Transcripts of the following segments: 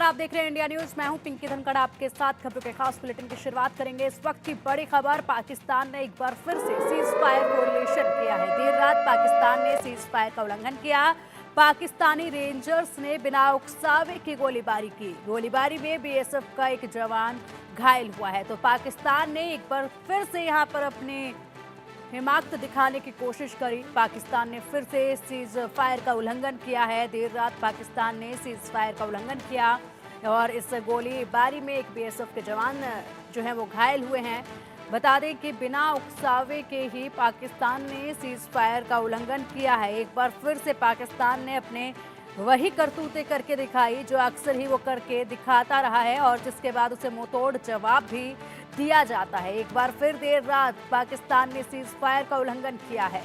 आप देख रहे हैं इंडिया न्यूज। मैं हूं पिंकी धनखड़, आपके साथ खबरों के खास बुलेटिन की शुरुआत करेंगे। इस वक्त की बड़ी खबर, पाकिस्तान ने एक बार फिर से सीज फायर का उल्लंघन किया है। देर रात पाकिस्तान ने सीज फायर का उल्लंघन किया। पाकिस्तानी रेंजर्स ने बिना उकसावे की गोलीबारी की। गोलीबारी में बीएसएफ का एक जवान घायल हुआ है। तो पाकिस्तान ने एक बार फिर से यहां पर अपनी हिमाकत दिखाने की कोशिश करी। पाकिस्तान ने फिर से सीज फायर का उल्लंघन किया है। देर रात पाकिस्तान ने सीज फायर का उल्लंघन किया और इस गोलीबारी में एक बीएसएफ के जवान जो है वो घायल हुए हैं। बता दें कि बिना उकसावे के ही पाकिस्तान ने सीज फायर का उल्लंघन किया है। एक बार फिर से पाकिस्तान ने अपने वही करतूतें करके दिखाई जो अक्सर ही वो करके दिखाता रहा है और जिसके बाद उसे मुंहतोड़ जवाब भी दिया जाता है। एक बार फिर देर रात पाकिस्तान ने सीज फायर का उल्लंघन किया है।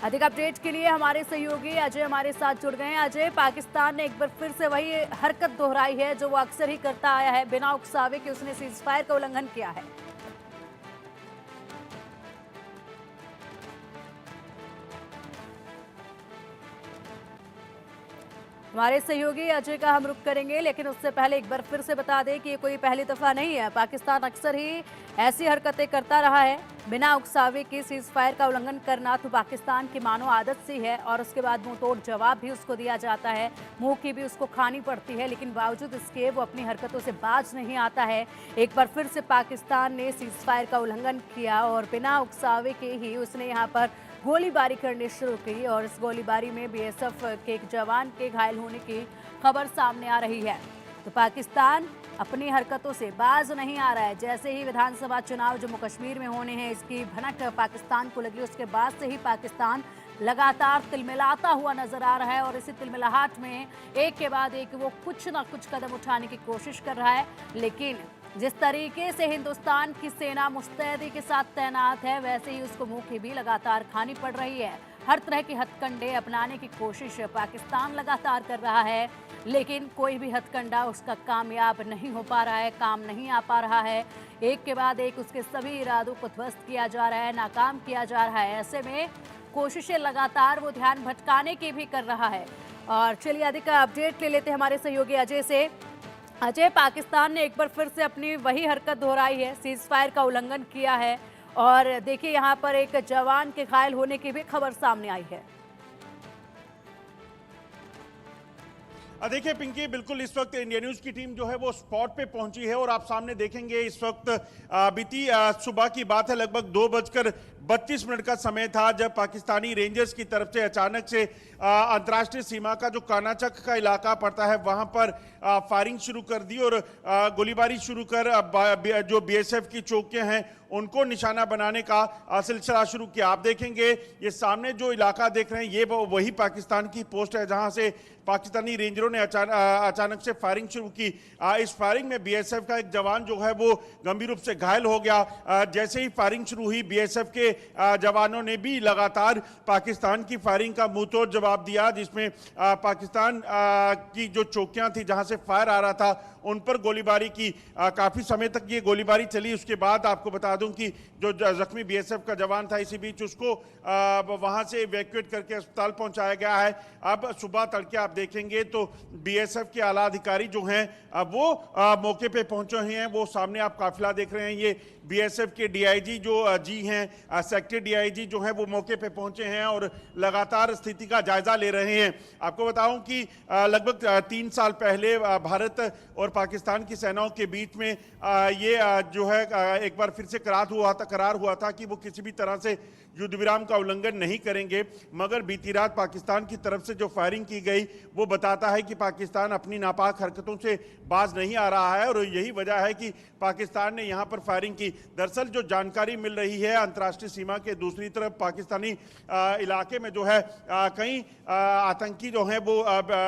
अधिक अपडेट के लिए हमारे सहयोगी अजय हमारे साथ जुड़ गए हैं। अजय, पाकिस्तान ने एक बार फिर से वही हरकत दोहराई है जो वो अक्सर ही करता आया है, बिना उकसावे के उसने सीज फायर का उल्लंघन किया है। हमारे सहयोगी अजय का हम रुख करेंगे, लेकिन उससे पहले एक बार फिर से बता दें कि ये कोई पहली दफा नहीं है। पाकिस्तान अक्सर ही ऐसी हरकतें करता रहा है। बिना उकसावे की सीज फायर का उल्लंघन करना तो पाकिस्तान की मानो आदत सी है और उसके बाद मुंह तोड़ जवाब भी उसको दिया जाता है, मुंह की भी उसको खानी पड़ती है, लेकिन बावजूद इसके वो अपनी हरकतों से बाज नहीं आता है। एक बार फिर से पाकिस्तान ने सीज फायर का उल्लंघन किया और बिना उकसावे के ही उसने यहाँ पर गोलीबारी करनी शुरू की और इस गोलीबारी में बीएसएफ के एक जवान के घायल होने की खबर सामने आ रही है। तो पाकिस्तान अपनी हरकतों से बाज नहीं आ रहा है। जैसे ही विधानसभा चुनाव जम्मू कश्मीर में होने हैं, इसकी भनक पाकिस्तान को लगी, उसके बाद से ही पाकिस्तान लगातार तिलमिलाता हुआ नजर आ रहा है और इसी तिलमिलाहट में एक के बाद एक वो कुछ ना कुछ कदम उठाने की कोशिश कर रहा है। लेकिन जिस तरीके से हिंदुस्तान की सेना मुस्तैदी के साथ तैनात है, वैसे ही उसको मुंह की भी लगातार खानी पड़ रही है। हर तरह के हथकंडे अपनाने की कोशिश पाकिस्तान लगातार कर रहा है, लेकिन कोई भी हथकंडा उसका कामयाब नहीं हो पा रहा है, काम नहीं आ पा रहा है। एक के बाद एक उसके सभी इरादों को ध्वस्त किया जा रहा है, नाकाम किया जा रहा है। ऐसे में कोशिशें लगातार वो ध्यान भटकाने की भी कर रहा है। और चलिए अधिक अपडेट ले लेते हैं हमारे सहयोगी अजय से। अजय, पाकिस्तान ने एक बार फिर से अपनी वही हरकत दोहराई है, सीज फायर का उल्लंघन किया है और देखिए यहाँ पर एक जवान के घायल होने की भी खबर सामने आई है। देखिए पिंकी, बिल्कुल इस वक्त इंडिया न्यूज की टीम जो है वो स्पॉट पे पहुंची है और आप सामने देखेंगे इस वक्त बीती सुबह की बात है, लगभग 2:32 का समय था जब पाकिस्तानी रेंजर्स की तरफ से अचानक से अंतर्राष्ट्रीय सीमा का जो कानाचक का इलाका पड़ता है वहां पर फायरिंग शुरू कर दी और गोलीबारी शुरू कर जो बीएसएफ की चौकियां हैं उनको निशाना बनाने का सिलसिला शुरू किया। आप देखेंगे ये सामने जो इलाका देख रहे हैं ये वही पाकिस्तान की पोस्ट है जहां से पाकिस्तानी रेंजरों ने अचानक से फायरिंग शुरू की। इस फायरिंग में बीएसएफ का एक जवान जो है वो गंभीर रूप से घायल हो गया। जैसे ही फायरिंग शुरू हुई बीएसएफ के जवानों ने भी लगातार पाकिस्तान की फायरिंग का मुंहतोड़ जवाब दिया, जिसमें पाकिस्तान की जो चौकियां थी जहां से फायर आ रहा था उन पर गोलीबारी की। काफी समय तक ये गोलीबारी चली। उसके बाद आपको बता दूं कि जो जख्मी बीएसएफ का जवान था इसी बीच उसको वहां से इवैक्यूएट करके अस्पताल पहुंचाया गया है। अब सुबह तड़के आप देखेंगे तो बीएसएफ के आला अधिकारी जो हैं वो मौके पे पहुंचे हुए हैं। वो सामने आप काफिला देख रहे हैं, ये बीएसएफ के डीआईजी जो जी हैं, सेक्टर डीआईजी जो हैं वो मौके पे पहुंचे हैं और लगातार स्थिति का जायजा ले रहे हैं। आपको बताऊं कि लगभग 3 साल पहले भारत और पाकिस्तान की सेनाओं के बीच में ये जो है एक बार फिर से करार हुआ था कि वो किसी भी तरह से युद्ध विराम का उल्लंघन नहीं करेंगे, मगर बीती रात पाकिस्तान की तरफ से जो फायरिंग की गई वो बताता है कि पाकिस्तान अपनी नापाक हरकतों से बाज नहीं आ रहा है और यही वजह है कि पाकिस्तान ने यहां पर फायरिंग की। दरअसल जो जानकारी मिल रही है अंतर्राष्ट्रीय सीमा के दूसरी तरफ पाकिस्तानी इलाके में जो है कई आतंकी जो हैं वो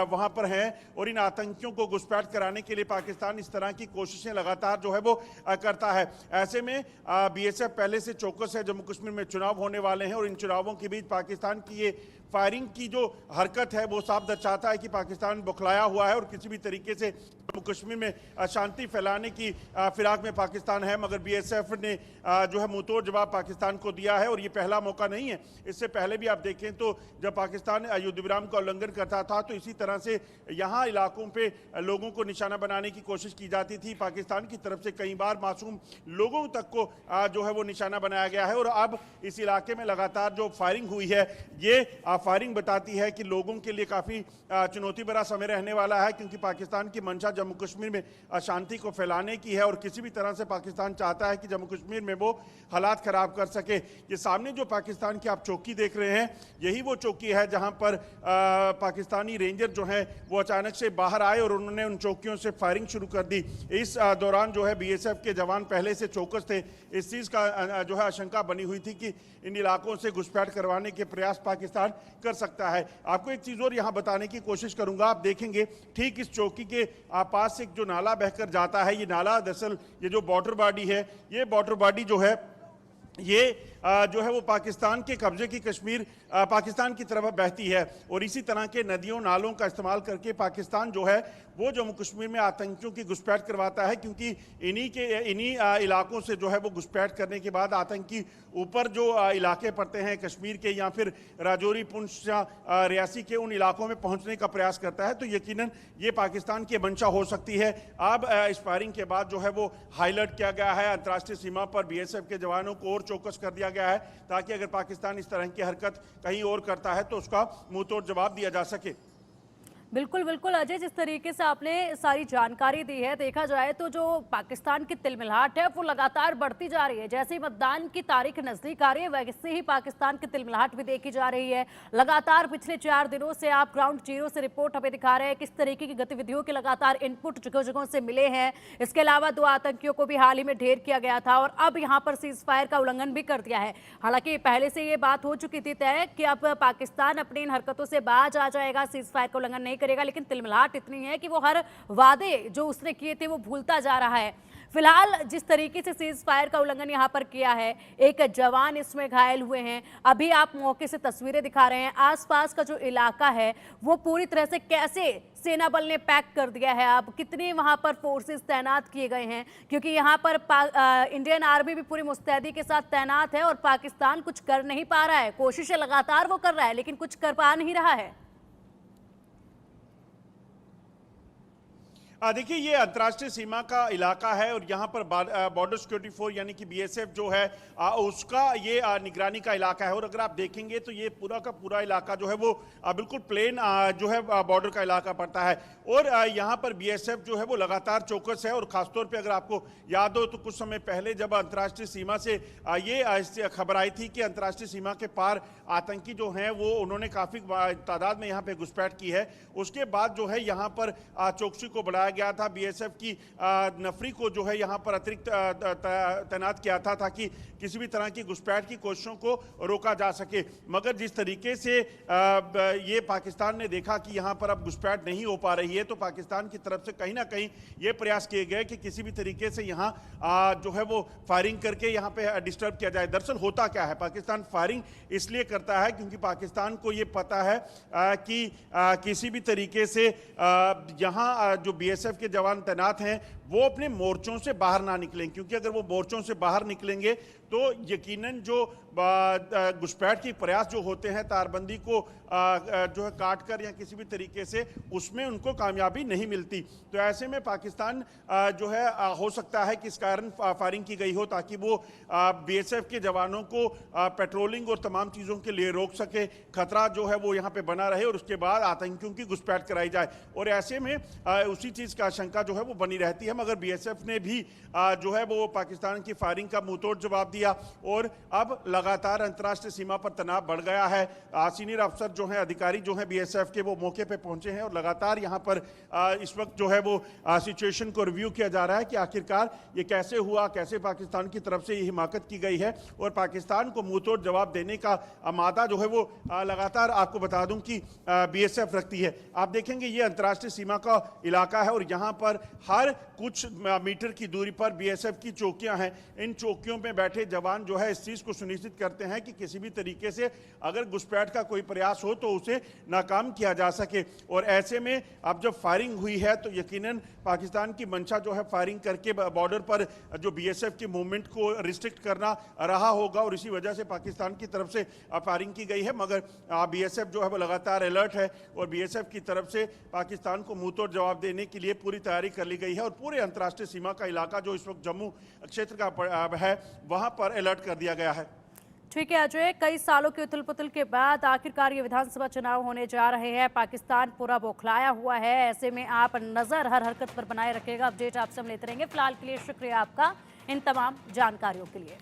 वहां पर हैं और इन आतंकियों को घुसपैठ कराने के लिए पाकिस्तान इस तरह की कोशिशें लगातार जो है वो करता है। ऐसे में बीएसएफ पहले से चौकस है, जम्मू कश्मीर में चुनाव होने वाले हैं और इन चुनावों के बीच पाकिस्तान की ये फायरिंग की जो हरकत है वो साफ दर्शाता है कि पाकिस्तान बौखलाया हुआ है और किसी भी तरीके से जम्मू कश्मीर में अशांति फैलाने की फिराक में पाकिस्तान है। मगर बीएसएफ ने जो है मुंहतोड़ जवाब पाकिस्तान को दिया है और ये पहला मौका नहीं है। इससे पहले भी आप देखें तो जब पाकिस्तान युद्ध विराम का उल्लंघन करता था तो इसी तरह से यहाँ इलाकों पे लोगों को निशाना बनाने की कोशिश की जाती थी। पाकिस्तान की तरफ से कई बार मासूम लोगों तक को जो है वो निशाना बनाया गया है। और अब इस इलाके में लगातार जो फायरिंग हुई है ये फायरिंग बताती है कि लोगों के लिए काफ़ी चुनौती भरा समय रहने वाला है, क्योंकि पाकिस्तान की मंशा जम्मू कश्मीर में अशांति को फैलाने की है और किसी भी तरह से पाकिस्तान चाहता है कि जम्मू कश्मीर में वो हालात खराब कर सके। ये सामने जो पाकिस्तान की आप चौकी देख रहे हैं यही वो चौकी है जहां पर पाकिस्तानी रेंजर जो हैं वो अचानक से बाहर आए और उन्होंने उन चौकियों से फायरिंग शुरू कर दी। इस दौरान जो है बीएसएफ के जवान पहले से चौकस थे। इस चीज़ का जो है आशंका बनी हुई थी कि इन इलाकों से घुसपैठ करवाने के प्रयास पाकिस्तान कर सकता है। आपको एक चीज़ और यहाँ बताने की कोशिश करूंगा। आप देखेंगे ठीक इस चौकी के पास से जो नाला बहकर जाता है, ये नाला दरअसल ये जो बॉर्डर बॉडी है, ये बॉर्डर बॉडी जो है ये जो है वो पाकिस्तान के कब्जे की कश्मीर पाकिस्तान की तरफ बहती है। और इसी तरह के नदियों नालों का इस्तेमाल करके पाकिस्तान जो है वो जम्मू कश्मीर में आतंकियों की घुसपैठ करवाता है, क्योंकि इन्हीं इलाकों से जो है वो घुसपैठ करने के बाद आतंकी ऊपर जो इलाके पड़ते हैं कश्मीर के या फिर राजौरी पुंछ या रियासी के उन इलाकों में पहुंचने का प्रयास करता है। तो यकीनन ये पाकिस्तान की मंशा हो सकती है। अब इस फायरिंग के बाद जो है वो हाईलाइट किया गया है, अंतर्राष्ट्रीय सीमा पर बीएसएफ के जवानों को और चौकस कर दिया गया है ताकि अगर पाकिस्तान इस तरह की हरकत कहीं और करता है तो उसका मुंहतोड़ जवाब दिया जा सके। बिल्कुल बिल्कुल अजय, जिस तरीके से आपने सारी जानकारी दी है, देखा जाए तो जो पाकिस्तान की तिलमिलाहट है वो लगातार बढ़ती जा रही है। जैसे ही मतदान की तारीख नजदीक आ रही है वैसे ही पाकिस्तान की तिलमिलाहट भी देखी जा रही है। लगातार पिछले 4 दिनों से आप ग्राउंड जीरो से रिपोर्ट हमें दिखा रहे हैं किस तरीके की गतिविधियों के लगातार इनपुट जगह जगहों से मिले हैं। इसके अलावा 2 आतंकियों को भी हाल ही में ढेर किया गया था और अब यहाँ पर सीज फायर का उल्लंघन भी कर दिया है। हालांकि पहले से ये बात हो चुकी थी तय कि अब पाकिस्तान अपनी इन हरकतों से बाज आ जाएगा, सीज फायर का उल्लंघन नहीं करेगा, लेकिन तिलमिलाहट इतनी है कि वो हर वादे जो उसने किए थे वो भूलता जा रहा है। फिलहाल जिस तरीके से सीज फायर का उल्लंघन यहां पर किया है, एक जवान इसमें घायल हुए हैं। अभी आप मौके से तस्वीरें दिखा रहे हैं। आसपास का जो इलाका है वो पूरी तरह से कैसे सेना बल ने पैक कर दिया है, अब कितने वहां पर फोर्सेस तैनात किए गए हैं, क्योंकि यहां पर इंडियन आर्मी भी पूरी मुस्तैदी के साथ तैनात है और पाकिस्तान कुछ कर नहीं पा रहा है। कोशिशें लगातार वो कर रहा है लेकिन कुछ कर पा नहीं रहा है। देखिए ये अंतर्राष्ट्रीय सीमा का इलाका है और यहाँ पर बॉर्डर सिक्योरिटी फोर्स यानी कि बीएसएफ जो है उसका ये निगरानी का इलाका है। और अगर आप देखेंगे तो ये पूरा का पूरा इलाका जो है वो बिल्कुल प्लेन जो है बॉर्डर का इलाका पड़ता है। और यहाँ पर बीएसएफ जो है वो लगातार चौकस है। और ख़ासतौर पे अगर आपको याद हो तो कुछ समय पहले जब अंतर्राष्ट्रीय सीमा से ये खबर आई थी कि अंतर्राष्ट्रीय सीमा के पार आतंकी जो हैं वो उन्होंने काफ़ी तादाद में यहाँ पे घुसपैठ की है, उसके बाद जो है यहाँ पर चौकसी को बढ़ाया गया था। बीएसएफ की नफरी को जो है यहाँ पर अतिरिक्त तैनात किया था ताकि किसी भी तरह की घुसपैठ की कोशिशों को रोका जा सके। मगर जिस तरीके से ये पाकिस्तान ने देखा कि यहाँ पर अब घुसपैठ नहीं हो पा रही है तो पाकिस्तान की तरफ से कहीं ना कहीं ये प्रयास किए गए कि किसी भी तरीके से यहाँ जो है वो फायरिंग करके यहाँ पे डिस्टर्ब किया जाए। दरअसल होता क्या है, पाकिस्तान फायरिंग इसलिए करता है क्योंकि पाकिस्तान को ये पता है कि किसी भी तरीके से यहाँ जो बीएसएफ के जवान तैनात हैं वो अपने मोर्चों से बाहर ना निकलें, क्योंकि अगर वो मोर्चों से बाहर निकलेंगे तो यकीनन जो घुसपैठ के प्रयास जो होते हैं तारबंदी को जो है काट कर या किसी भी तरीके से उसमें उनको कामयाबी नहीं मिलती। तो ऐसे में पाकिस्तान जो है हो सकता है कि इस कारण फायरिंग की गई हो ताकि वो बीएसएफ के जवानों को पेट्रोलिंग और तमाम चीज़ों के लिए रोक सके, खतरा जो है वो यहाँ पे बना रहे और उसके बाद आतंकियों की घुसपैठ कराई जाए। और ऐसे में उसी चीज़ का आशंका जो है वो बनी रहती है। मगर बीएसएफ ने भी जो है वो पाकिस्तान की फायरिंग का मुंहतोड़ जवाब दिया और अब लगातार अंतर्राष्ट्रीय सीमा पर तनाव बढ़ गया है। सीनियर अफसर जो हैं, अधिकारी जो हैं बीएसएफ के, वो मौके पे पहुंचे हैं और लगातार यहाँ पर इस वक्त जो है वो सिचुएशन को रिव्यू किया जा रहा है कि आखिरकार ये कैसे हुआ, कैसे पाकिस्तान की तरफ से ये हिमाकत की गई है और पाकिस्तान को मुंहतोड़ जवाब देने का मादा जो है वो लगातार आपको बता दूं कि बीएसएफ रखती है। आप देखेंगे ये अंतर्राष्ट्रीय सीमा का इलाका है और यहाँ पर हर कुछ कुछ मीटर की दूरी पर बीएसएफ की चौकियां हैं। इन चौकियों में बैठे जवान जो है इस चीज को सुनिश्चित करते हैं कि किसी भी तरीके से अगर घुसपैठ का कोई प्रयास हो तो उसे नाकाम किया जा सके। और ऐसे में अब जब फायरिंग हुई है तो यकीनन पाकिस्तान की मंशा जो है फायरिंग करके बॉर्डर पर जो बीएसएफ की मूवमेंट को रिस्ट्रिक्ट करना रहा होगा, और इसी वजह से पाकिस्तान की तरफ से फायरिंग की गई है। मगर बीएसएफ जो है वो लगातार अलर्ट है और बीएसएफ की तरफ से पाकिस्तान को मुंहतोड़ जवाब देने के लिए पूरी तैयारी कर ली गई है। और पूरे अंतर्राष्ट्रीय सीमा का इलाका जो इस वक्त जम्मू क्षेत्र का है वहां पर अलर्ट कर दिया गया है। ठीक है अजय, कई सालों की उथल पुथल के बाद आखिरकार ये विधानसभा चुनाव होने जा रहे हैं। पाकिस्तान पूरा बौखलाया हुआ है, ऐसे में आप नजर हर हरकत पर बनाए रखेगा। अपडेट आपसे हम लेते रहेंगे। फिलहाल के लिए शुक्रिया आपका इन तमाम जानकारियों के लिए।